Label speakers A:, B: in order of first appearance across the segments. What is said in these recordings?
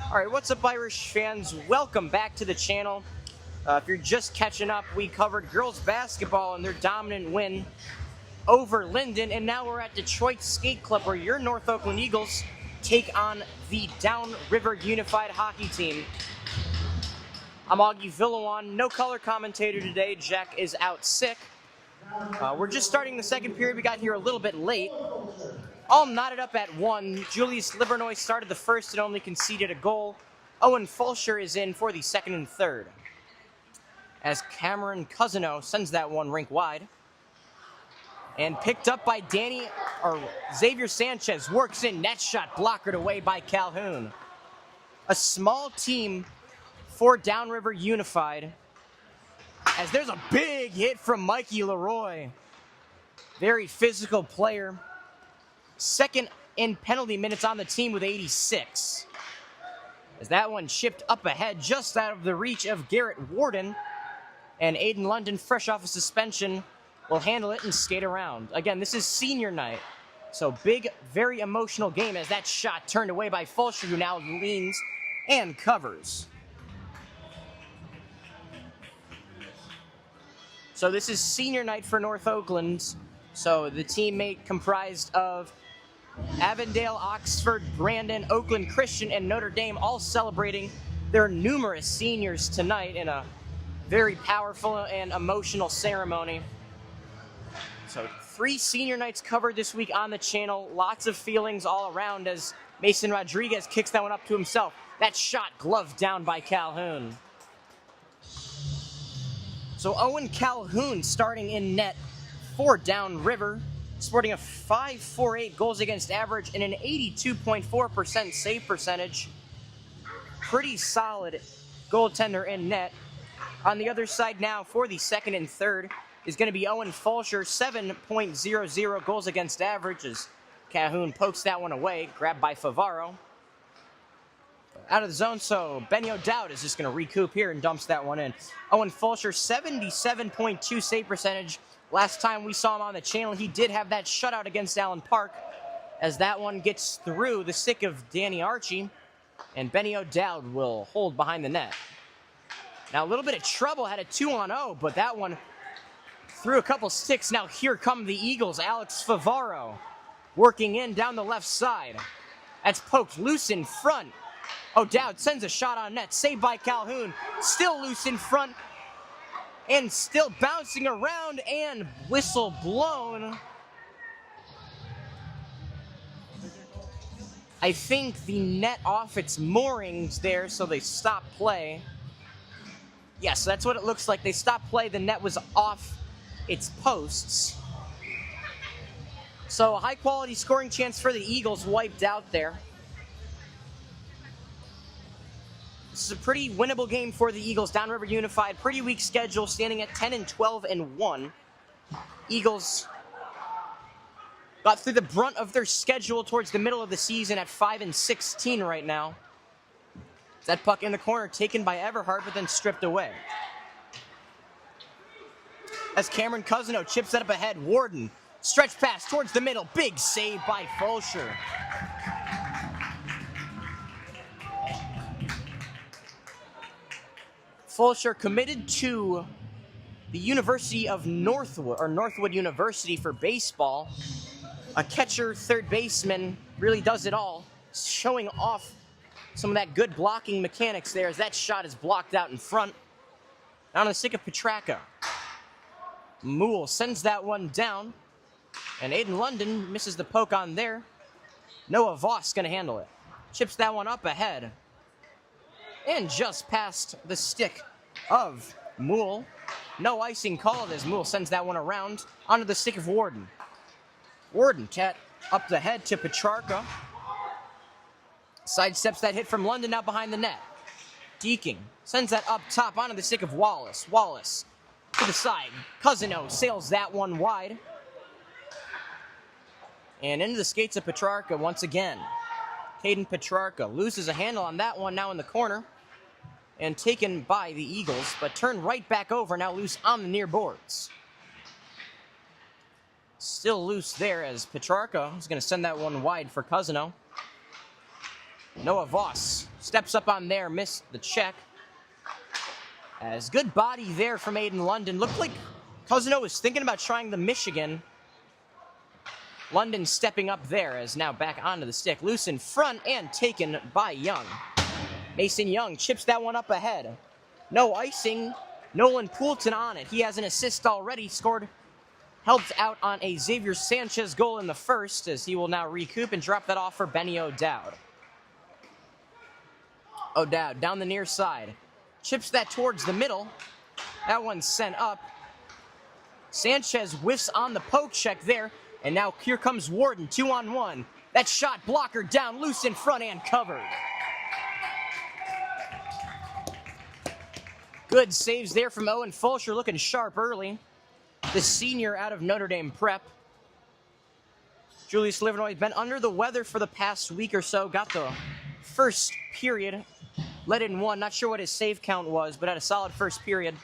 A: Alright, what's up, Irish fans? Welcome back to the channel. If you're just catching up, we covered girls basketball and their dominant win over Linden, and now we're at Detroit Skate Club, where your North Oakland Eagles take on the Downriver Unified Hockey Team. I'm Augie Villawan, no color commentator today. Jack is out sick. We're just starting the second period. We got here a little bit late. All knotted up at 1. Julius Livernois started the first and only conceded a goal. Owen Fulcher is in for the second and third, as Cameron Cousino sends that one rink wide. And picked up by Xavier Sanchez, works in, net shot blockered away by Calhoun. A small team for Downriver Unified, as there's a big hit from Mikey Leroy. Very physical player. Second in penalty minutes on the team with 86. As that one chipped up ahead, just out of the reach of Garrett Warden. And Aiden London, fresh off a suspension, will handle it and skate around. Again, this is senior night, so big, very emotional game, as that shot turned away by Fulcher, who now leans and covers. So this is senior night for North Oakland. So the teammate comprised of Avondale, Oxford, Brandon, Oakland Christian, and Notre Dame, all celebrating their numerous seniors tonight in a very powerful and emotional ceremony. So 3 senior nights covered this week on the channel. Lots of feelings all around as Mason Rodriguez kicks that one up to himself. That shot gloved down by Calhoun. So Owen Calhoun starting in net for Downriver, sporting a 5.48 goals against average and an 82.4% save percentage. Pretty solid goaltender in net. On the other side now for the second and third is going to be Owen Fulcher, 7.00 goals against average, as Calhoun pokes that one away, grabbed by Favaro. Out of the zone, so Benny O'Dowd is just going to recoup here and dumps that one in. Owen Fulcher, 77.2 save percentage. Last time we saw him on the channel, he did have that shutout against Allen Park, as that one gets through the stick of Danny Archie, and Benny O'Dowd will hold behind the net. Now a little bit of trouble, had a 2-on-0, but that one through a couple sticks. Now here come the Eagles. Alex Favaro working in down the left side. That's poked loose in front. O'Dowd sends a shot on net, saved by Calhoun. Still loose in front and still bouncing around, and whistle blown. I think the net off its moorings there, so they stop play. Yes, that's what it looks like. They stopped play. The net was off its posts. So a high-quality scoring chance for the Eagles wiped out there. This is a pretty winnable game for the Eagles. Downriver Unified, pretty weak schedule, standing at 10-12-1. Eagles got through the brunt of their schedule towards the middle of the season at 5-16 right now. That puck in the corner taken by Everhart, but then stripped away. As Cameron Cousino chips that up ahead, Warden, stretch pass towards the middle, big save by Fulcher. Fulcher committed to the University of Northwood, or Northwood University for baseball. A catcher, third baseman, really does it all, showing off some of that good blocking mechanics there, as that shot is blocked out in front. On the stick of Petracca. Moole sends that one down, and Aiden London misses the poke on there. Noah Voss going to handle it. Chips that one up ahead. And just past the stick of Moole. No icing called as Moole sends that one around onto the stick of Warden. Warden up the head to Petrarca. Sidesteps that hit from London out behind the net. Deaking sends that up top onto the stick of Wallace. Wallace to the side. Cousino sails that one wide. And into the skates of Petrarca once again. Caden Petrarca loses a handle on that one now in the corner. And taken by the Eagles, but turned right back over, now loose on the near boards. Still loose there as Petrarca is going to send that one wide for Cousino. Noah Voss steps up on there, missed the check. As good body there from Aiden London. Looked like Cousino was thinking about trying the Michigan. London stepping up there as now back onto the stick. Loose in front and taken by Young. Mason Young chips that one up ahead. No icing. Nolan Poulton on it. He has an assist already. Scored, helped out on a Xavier Sanchez goal in the first, as he will now recoup and drop that off for Benny O'Dowd. O'Dowd down the near side. Chips that towards the middle. That one's sent up. Sanchez whiffs on the poke check there. And now here comes Warden, 2-on-1. That shot blocker down, loose in front and covered. Good saves there from Owen Fulcher, looking sharp early. The senior out of Notre Dame Prep. Julius Livernoy been under the weather for the past week or so. Got the first period. Let in one. Not sure what his save count was, but had a solid first period.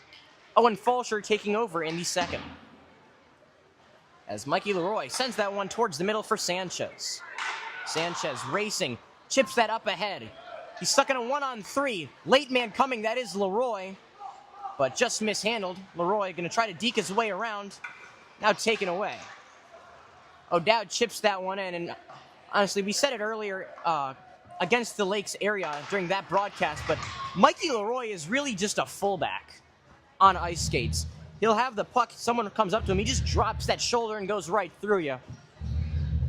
A: Owen Fulcher taking over in the second. As Mikey Leroy sends that one towards the middle for Sanchez. Sanchez racing. Chips that up ahead. He's stuck in a 1-on-3. Late man coming. That is Leroy. But just mishandled. Leroy going to try to deke his way around. Now taken away. O'Dowd chips that one in. And honestly, we said it earlier against the Lakes area during that broadcast, but Mikey Leroy is really just a fullback on ice skates. He'll have the puck, someone comes up to him, he just drops that shoulder and goes right through you.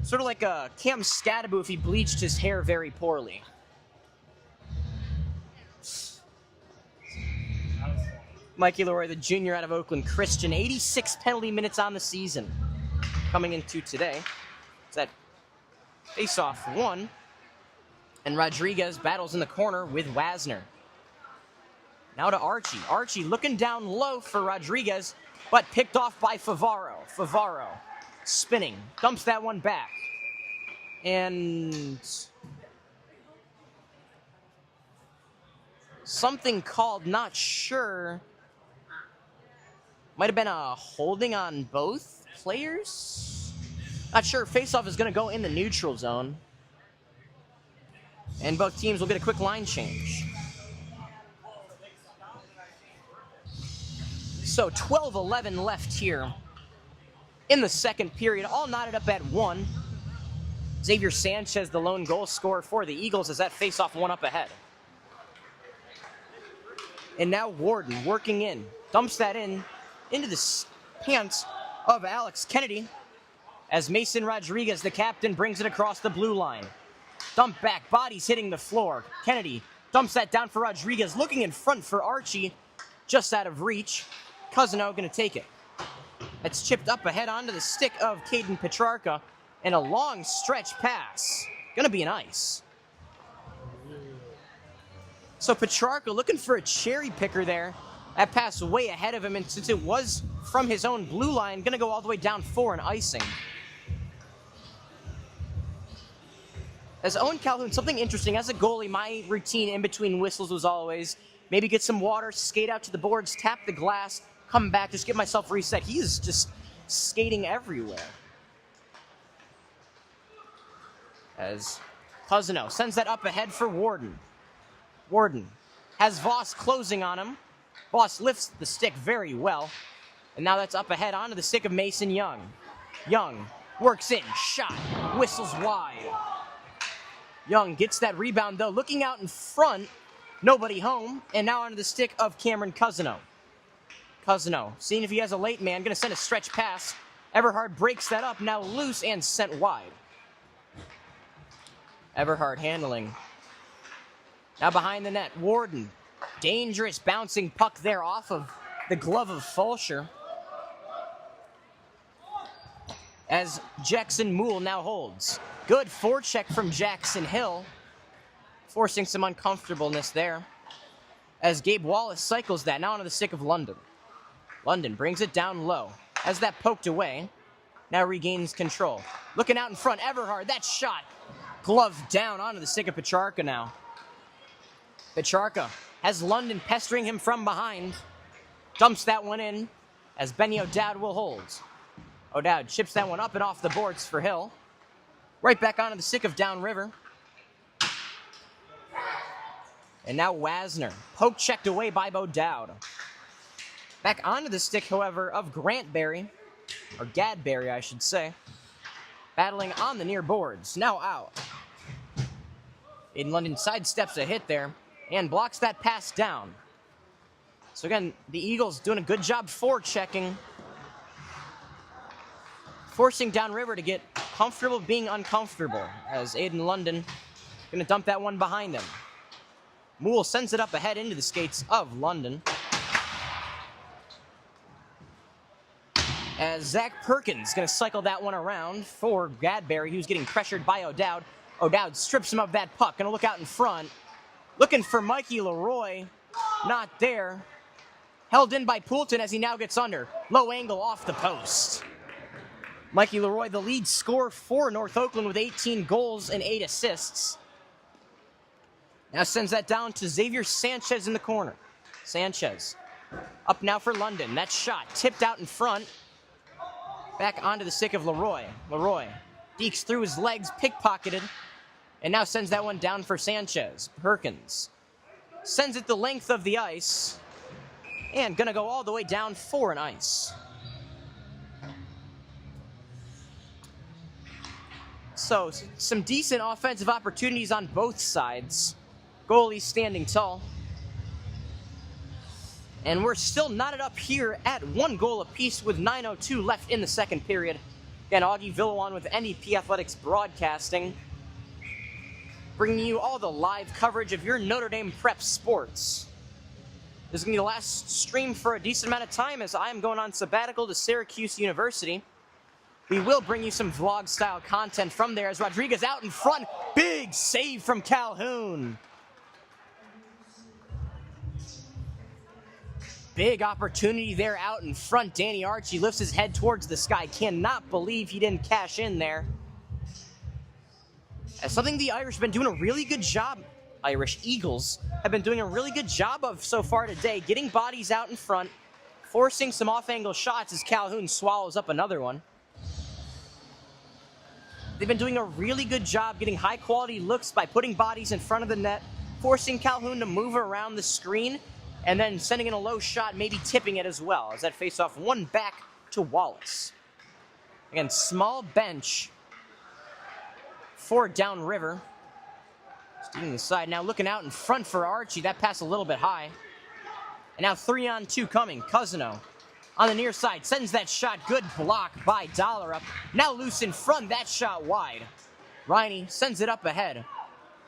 A: Sort of like a Cam Scadaboo if he bleached his hair very poorly. Mikey Leroy, the junior out of Oakland Christian, 86 penalty minutes on the season. Coming into today, it's that face-off one. And Rodriguez battles in the corner with Wasner. Now to Archie. Archie looking down low for Rodriguez, but picked off by Favaro. Favaro spinning, dumps that one back. And something called, not sure. Might have been a holding on both players? Not sure. Face-off is going to go in the neutral zone. And both teams will get a quick line change. So 12-11 left here in the second period. All knotted up at 1. Xavier Sanchez, the lone goal scorer for the Eagles, as that face-off one up ahead. And now Warden working in. Dumps that in into the pants of Alex Kennedy as Mason Rodriguez, the captain, brings it across the blue line. Dump back, bodies hitting the floor. Kennedy dumps that down for Rodriguez, looking in front for Archie, just out of reach. Cousino going to take it. It's chipped up ahead onto the stick of Caden Petrarca, and a long stretch pass. Going to be an ice. So Petrarca looking for a cherry picker there. That pass way ahead of him, and since it was from his own blue line, going to go all the way down 4 and icing. As Owen Calhoun, something interesting. As a goalie, my routine in between whistles was always maybe get some water, skate out to the boards, tap the glass, come back, just get myself reset. He is just skating everywhere. As Cousino sends that up ahead for Warden. Warden has Voss closing on him. Voss lifts the stick very well. And now that's up ahead onto the stick of Mason Young. Young works in, shot, whistles wide. Young gets that rebound, though, looking out in front, nobody home, and now onto the stick of Cameron Cousino. Cousino, seeing if he has a late man, going to send a stretch pass. Everhard breaks that up, now loose and sent wide. Everhard handling. Now behind the net, Warden. Dangerous bouncing puck there off of the glove of Fulcher. As Jackson Moole now holds. Good forecheck from Jackson Hill, forcing some uncomfortableness there. As Gabe Wallace cycles that, now onto the stick of London. London brings it down low. As that poked away, now regains control. Looking out in front, Everhard, that shot. Glove down onto the stick of Petrarca now. Petrarca has London pestering him from behind. Dumps that one in, as Benny O'Dowd will hold. O'Dowd chips that one up and off the boards for Hill. Right back onto the stick of Downriver. And now Wasner. Poke checked away by O'Dowd. Back onto the stick, however, of Grantberry. Or Gadberry, I should say. Battling on the near boards. Now out. Aiden London sidesteps a hit there and blocks that pass down. So again, the Eagles doing a good job forechecking. Forcing Downriver to get comfortable being uncomfortable as Aiden London going to dump that one behind him. Moole sends it up ahead into the skates of London. As Zach Perkins going to cycle that one around for Gadberry, who's getting pressured by O'Dowd. O'Dowd strips him of that puck. Going to look out in front. Looking for Mikey Leroy. Not there. Held in by Poulton as he now gets under. Low angle off the post. Mikey Leroy, the lead scorer for North Oakland with 18 goals and 8 assists. Now sends that down to Xavier Sanchez in the corner. Sanchez up now for London. That shot tipped out in front. Back onto the stick of Leroy. Leroy dekes through his legs, pickpocketed, and now sends that one down for Sanchez. Perkins sends it the length of the ice and gonna go all the way down for an ice. So some decent offensive opportunities on both sides. Goalie standing tall. And we're still knotted up here at 1 goal apiece with 9:02 left in the second period. Again, Augie Villawan with NEP Athletics Broadcasting, bringing you all the live coverage of your Notre Dame prep sports. This is going to be the last stream for a decent amount of time as I am going on sabbatical to Syracuse University. We will bring you some vlog-style content from there as Rodriguez out in front. Big save from Calhoun. Big opportunity there out in front. Danny Archie lifts his head towards the sky. Cannot believe he didn't cash in there. As something the Irish have been doing a really good job, Irish Eagles have been doing a really good job of so far today, getting bodies out in front, forcing some off-angle shots as Calhoun swallows up another one. They've been doing a really good job getting high-quality looks by putting bodies in front of the net, forcing Calhoun to move around the screen, and then sending in a low shot, maybe tipping it as well, as that face-off one back to Wallace. Again, small bench for Downriver. Stealing the side, now looking out in front for Archie. That pass a little bit high. And now 3-on-2 coming. Cousino on the near side, sends that shot. Good block by Dollarup. Now loose in front, that shot wide. Riney sends it up ahead.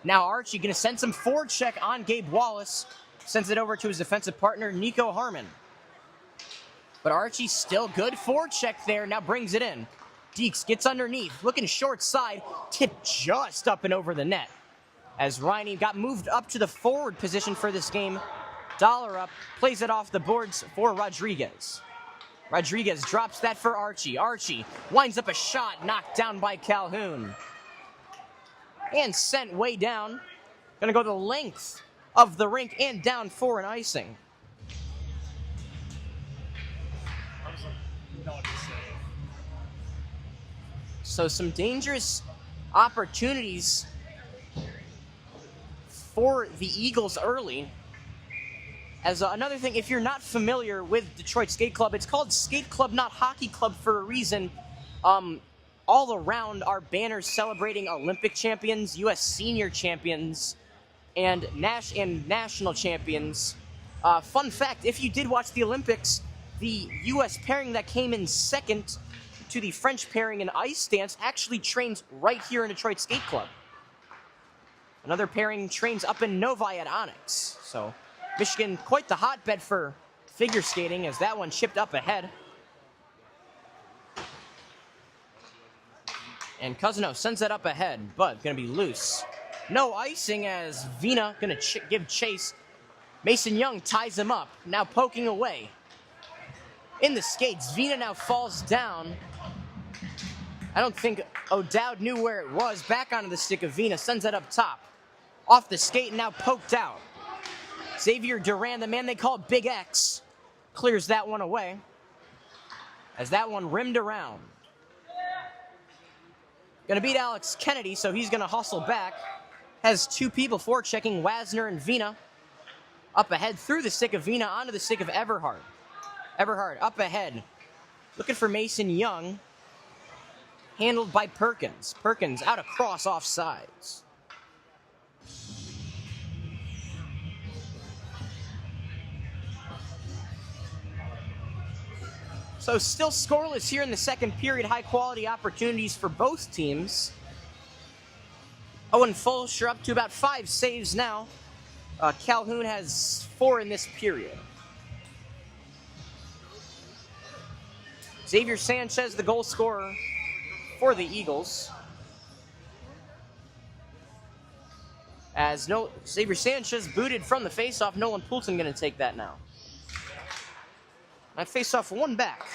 A: Now Archie gonna send some forward check on Gabe Wallace. Sends it over to his defensive partner, Nico Harmon. But Archie still good. Forward check there, now brings it in. Deeks gets underneath, looking short side, tipped just up and over the net. As Riney got moved up to the forward position for this game, Dollarup plays it off the boards for Rodriguez. Rodriguez drops that for Archie. Archie winds up a shot, knocked down by Calhoun. And sent way down. Gonna go the length of the rink and down for an icing. So some dangerous opportunities for the Eagles early. As another thing, if you're not familiar with Detroit Skate Club, it's called Skate Club, not Hockey Club for a reason. All around are banners celebrating Olympic champions, U.S. senior champions, and national champions. Fun fact, if you did watch the Olympics, the U.S. pairing that came in second to the French pairing in ice dance actually trains right here in Detroit Skate Club. Another pairing trains up in Novi at Onyx. So Michigan, quite the hotbed for figure skating as that one chipped up ahead. And Cousino sends that up ahead, but gonna be loose. No icing as Vina gonna give chase. Mason Young ties him up, now poking away. In the skates, Vina now falls down. I don't think O'Dowd knew where it was. Back onto the stick of Vina, sends that up top. Off the skate and now poked out. Xavier Duran, the man they call Big X, clears that one away. As that one rimmed around. Gonna beat Alex Kennedy, so he's gonna hustle back. Has two people forechecking, Wasner and Vina. Up ahead through the stick of Vina onto the stick of Everhart. Everhart up ahead. Looking for Mason Young. Handled by Perkins. Perkins out across offsides. So still scoreless here in the second period. High quality opportunities for both teams. Owen Fulsher up to about 5 saves now. Calhoun has 4 in this period. Xavier Sanchez, the goal scorer for the Eagles. As Xavier Sanchez booted from the faceoff, Nolan Poulton going to take that now. That faceoff one back.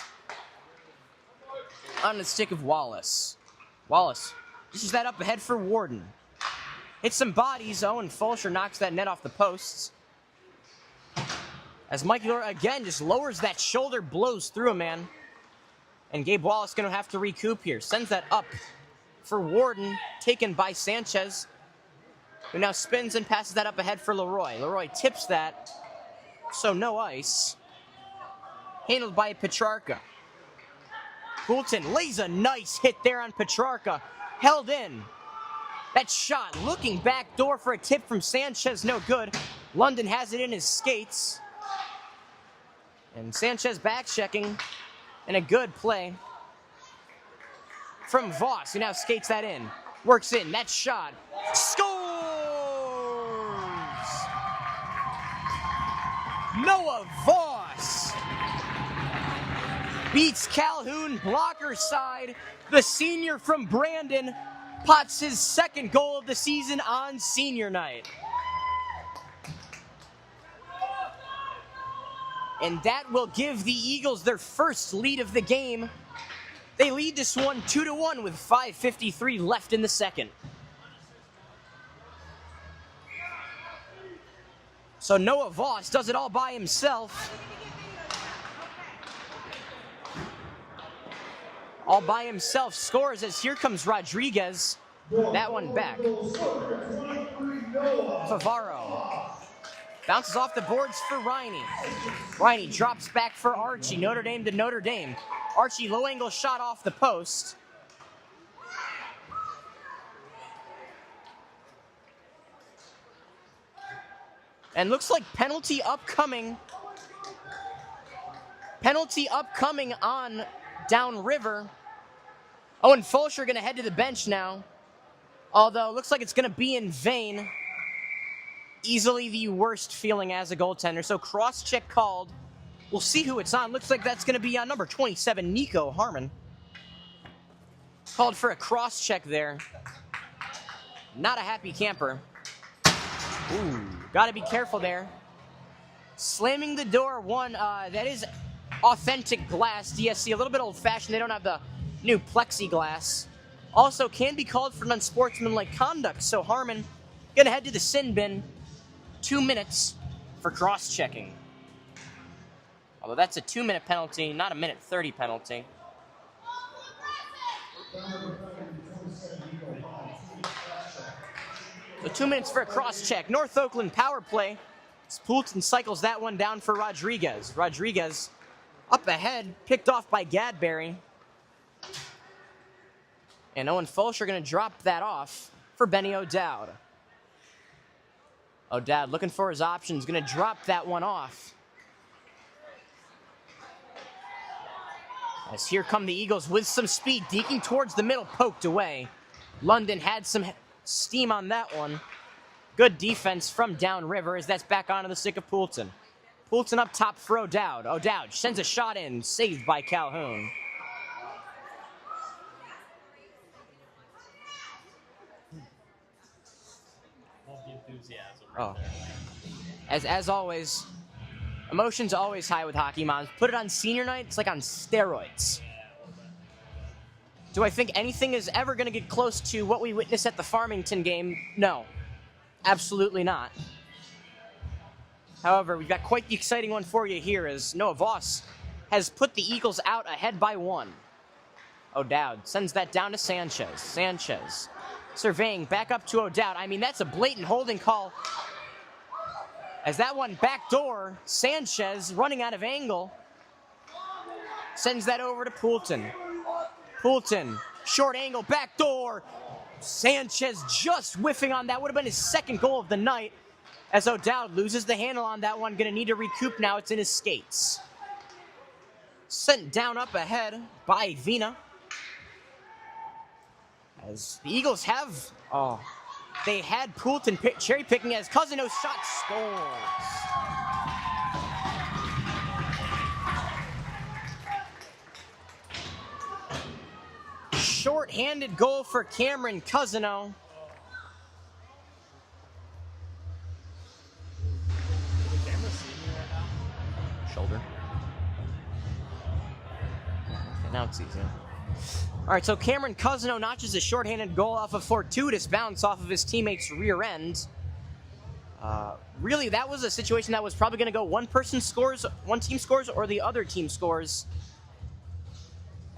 A: On the stick of Wallace. Wallace dishes that up ahead for Warden. Hits some bodies. Owen Fulsher knocks that net off the posts. As Mikey Lora again just lowers that shoulder, blows through a man. And Gabe Wallace going to have to recoup here. Sends that up for Warden, taken by Sanchez, who now spins and passes that up ahead for Leroy. Leroy tips that, so no ice. Handled by Petrarca. Poulton lays a nice hit there on Petrarca. Held in. That shot looking back door for a tip from Sanchez, no good. London has it in his skates. And Sanchez back checking. And a good play from Voss, who now skates that in. Works in, that shot. Scores! Noah Voss beats Calhoun blocker side. The senior from Brandon pots his second goal of the season on senior night. And that will give the Eagles their first lead of the game. They lead this one 2-1 with 5:53 left in the second. So Noah Voss does it all by himself. All by himself scores as here comes Rodriguez. That one back. Favaro. Bounces off the boards for Riney. Riney drops back for Archie. Notre Dame to Notre Dame. Archie low angle shot off the post. And looks like penalty upcoming. Penalty upcoming on Downriver. Owen Fulsher going to head to the bench now. Although looks like it's going to be in vain. Easily the worst feeling as a goaltender. So cross-check called. We'll see who it's on. Looks like that's going to be on number 27, Nico Harmon. Called for a cross-check there. Not a happy camper. Ooh, got to be careful there. Slamming the door one. That is authentic glass. DSC, a little bit old-fashioned. They don't have the new plexiglass. Also can be called for unsportsmanlike conduct. So Harmon going to head to the sin bin. 2 minutes for cross-checking. Although that's a 2-minute penalty, not a minute 30 penalty. So 2 minutes for a cross-check. North Oakland power play. Poulton cycles that one down for Rodriguez. Rodriguez up ahead, picked off by Gadberry. And Owen Fulsher going to drop that off for Benny O'Dowd. O'Dowd looking for his options, going to drop that one off. As here come the Eagles with some speed, deking towards the middle, poked away. London had some steam on that one. Good defense from Downriver as that's back onto the stick of Poulton. Poulton up top for O'Dowd. O'Dowd sends a shot in, saved by Calhoun. Oh. As always, emotions always high with hockey moms. Put it on senior night, it's like on steroids. Do I think anything is ever going to get close to what we witnessed at the Farmington game? No, absolutely not. However, we've got quite the exciting one for you here as Noah Voss has put the Eagles out ahead by 1. O'Dowd sends that down to Sanchez. Sanchez surveying back up to O'Dowd. I mean, that's a blatant holding call. As that one backdoor, Sanchez running out of angle. Sends that over to Poulton. Poulton, short angle, backdoor. Sanchez just whiffing on that. Would have been his second goal of the night. As O'Dowd loses the handle on that one. Going to need to recoup now. It's in his skates. Sent down up ahead by Vina. As the Eagles have, they had Poulton cherry picking as Cousino's shot scores. Short-handed goal for Cameron Cousino. Shoulder. Okay, now it's easy. All right, so Cameron Cousino notches a shorthanded goal off a fortuitous bounce off of his teammate's rear end. Really, that was a situation that was probably going to go one team scores, or the other team scores,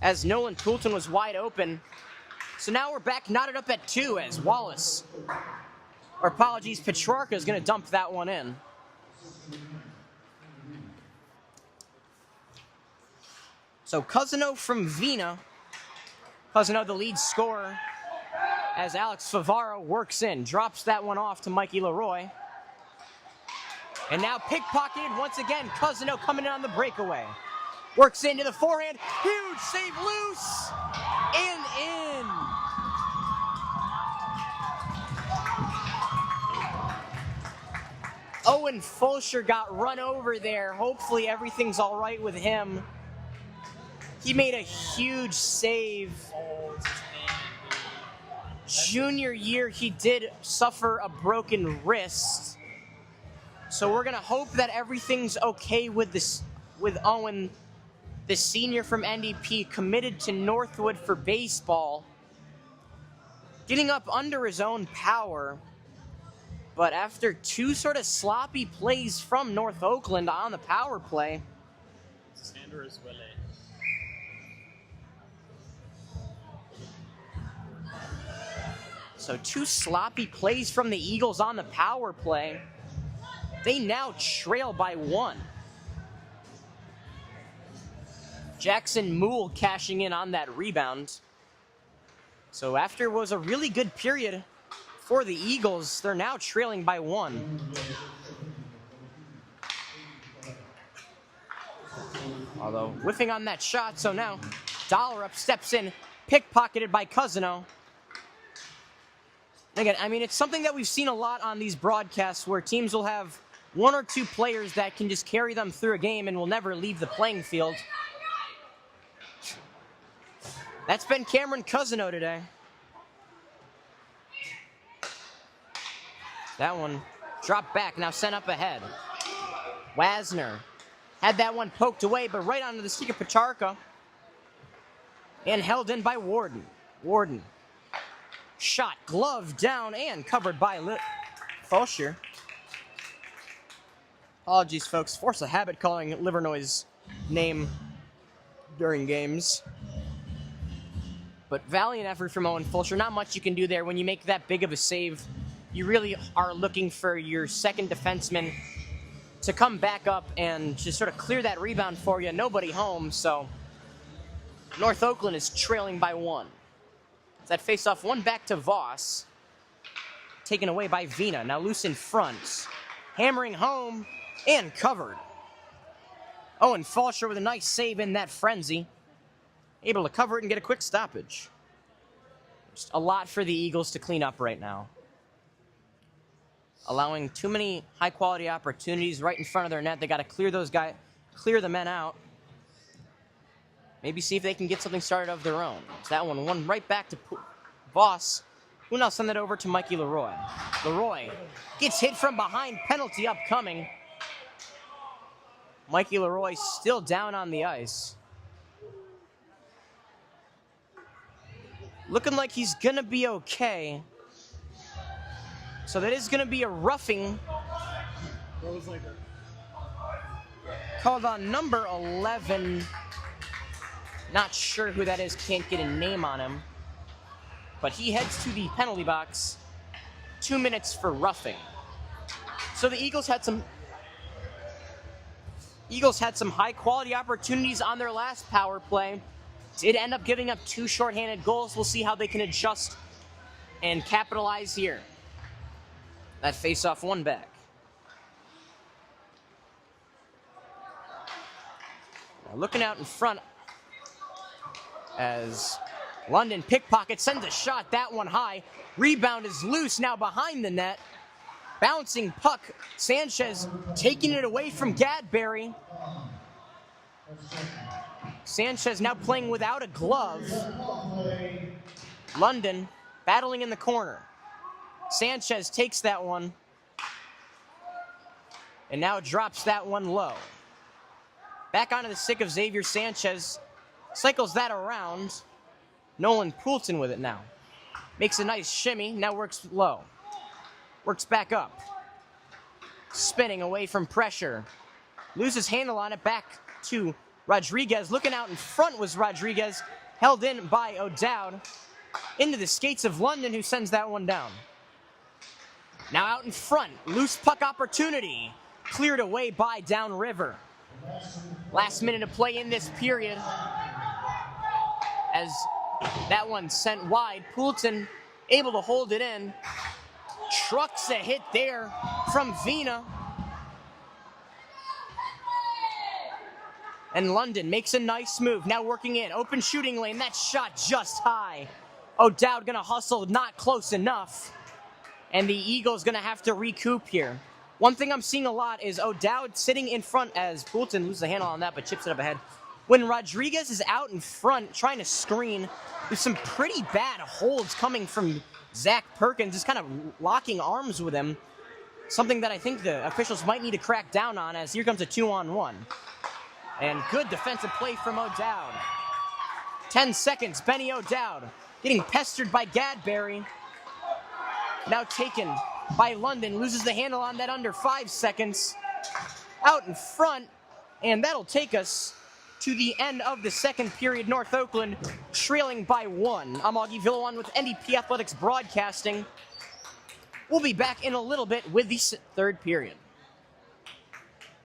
A: as Nolan Poulton was wide open. So now we're back knotted up at 2 as Petrarca is going to dump that one in. So Cousino from Vina. Cousino the lead scorer as Alex Favaro works in, drops that one off to Mikey Leroy. And now pickpocketed once again, Cousino coming in on the breakaway. Works into the forehand, huge save, loose, and in. Owen Fulcher got run over there. Hopefully everything's all right with him. He made a huge save. Junior year, he did suffer a broken wrist. So we're going to hope that everything's okay with this, with Owen, the senior from NDP, committed to Northwood for baseball. Getting up under his own power. But after 2 sort of sloppy plays from North Oakland on the power play.
B: Sanders Willie.
A: So 2 sloppy plays from the Eagles on the power play. They now trail by 1. Jackson Moole cashing in on that rebound. So after was a really good period for the Eagles, they're now trailing by 1. Although whiffing on that shot, so now Dollerup steps in, pickpocketed by Cousino. Again, I mean, it's something that we've seen a lot on these broadcasts where teams will have 1 or 2 players that can just carry them through a game and will never leave the playing field. That's been Cameron Cousino today. That one dropped back, now sent up ahead. Wasner had that one poked away, but right onto the stick of Petrarca. And held in by Warden. Warden. Shot, glove down, and covered by Fulcher. Apologies, folks. Force a habit calling Livernois' name during games. But valiant effort from Owen Fulcher. Not much you can do there when you make that big of a save. You really are looking for your second defenseman to come back up and just sort of clear that rebound for you. Nobody home, so North Oakland is trailing by 1. That face-off, one back to Voss. Taken away by Vina, now loose in front. Hammering home, and covered. Owen Fulcher with a nice save in that frenzy. Able to cover it and get a quick stoppage. Just a lot for the Eagles to clean up right now. Allowing too many high-quality opportunities right in front of their net. They got to clear the men out. Maybe see if they can get something started of their own. So that one right back to Voss, who now send it over to Mikey Leroy. Leroy gets hit from behind, penalty upcoming. Mikey Leroy still down on the ice. Looking like he's going to be okay. So that is going to be a roughing. Called on number 11. Not sure who that is, can't get a name on him. But he heads to the penalty box. 2 minutes for roughing. So the Eagles had some high quality opportunities on their last power play. Did end up giving up 2 shorthanded goals. We'll see how they can adjust and capitalize here. That face-off one back. Now looking out in front as London pickpocket sends a shot, that one high. Rebound is loose now behind the net. Bouncing puck, Sanchez taking it away from Gadberry. Sanchez now playing without a glove. London battling in the corner. Sanchez takes that one and now drops that one low. Back onto the stick of Xavier Sanchez. Cycles that around. Nolan Poulton with it now. Makes a nice shimmy, now works low. Works back up. Spinning away from pressure. Loses handle on it, back to Rodriguez. Looking out in front was Rodriguez. Held in by O'Dowd. Into the skates of London, who sends that one down. Now out in front, loose puck opportunity. Cleared away by Downriver. Last minute of play in this period. As that one sent wide. Poulton able to hold it in. Trucks a hit there from Vina. And London makes a nice move. Now working in. Open shooting lane. That shot just high. O'Dowd gonna hustle. Not close enough. And the Eagles gonna have to recoup here. One thing I'm seeing a lot is O'Dowd sitting in front as Poulton loses the handle on that but chips it up ahead. When Rodriguez is out in front trying to screen, there's some pretty bad holds coming from Zach Perkins, just kind of locking arms with him. Something that I think the officials might need to crack down on, as here comes a 2-on-1. And good defensive play from O'Dowd. 10 seconds, Benny O'Dowd getting pestered by Gadberry. Now taken by London, loses the handle on that under 5 seconds. Out in front, and that'll take us to the end of the second period. North Oakland trailing by 1. I'm Augie Villawan with NDP Athletics Broadcasting. We'll be back in a little bit with the third period.